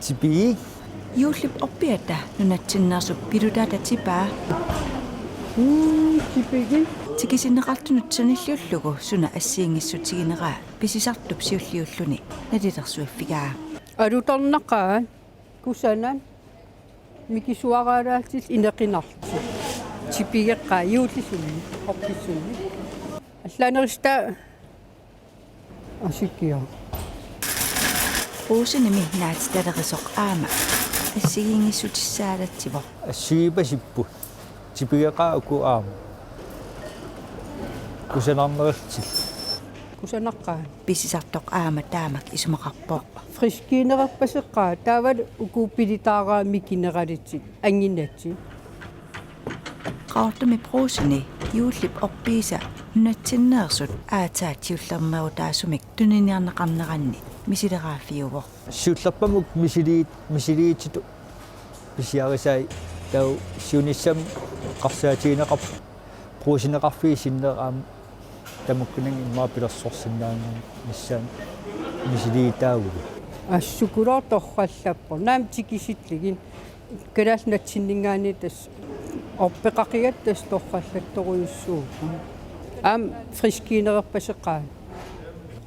Tipi. Juullip oppiata nunatsinnaarsup pilutaata tipaa. Tipigin. Tikisinneqartunut sanilluullugu suna assiingissutigineraa pisisartup siulliulluni nalillersuiffigaa. Alutornaqaan kusanan mikisuaraalaatsit ineqinarti. Tipigeqqaa juullisunni orpissunni. Allanerista asikkia. Uusinimi naatitaleqisoq aama assigiingissutissaalattivo. Assipasippu. Tipigeqaa uku aama. Kusanarnerertil. Kusanaqaan. Pisisartoq aama taamak isumaqarpoq. Friskiinerappaseqqaa taavat ukuppilitaaraa mikineralitsit anginatsi. Qaortumi pruusini juullip oppiisa nunatsinneersut aataatiullernerutaasumik tuniniarneqarneranni misileraafiuvoq. Siullerpamuk misiliititu pisiarisai tau siunissam qarsaatiineqarp pruusineqarfiisinneqaam tamukkunan imaapilersorsinnaanga missaan misiliitaagugu. Assukulaortorrallappo naam tikisitligin kalasnatsinningaani tas orpeqaqigat tas torrallattoruyussuugu. Am friskiinerappaseqqaan.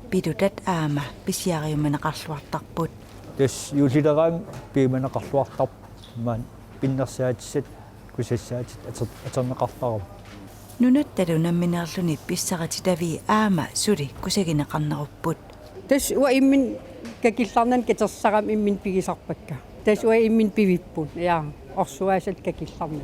Pidutat aama pisiariumaneqarluartarput. Tas juulileraang piimaneqarluartarp maan pinnersaatissat kusassaatit aterneqartaram. Nunattalu nammineerluni pissaqatitavi aama suli kusagineqarnerupput. Tas wa immin kakillarnan katersaram immin pigisarpakka. Tas wa immin pivippun yaa orsuaasat kakillarnan.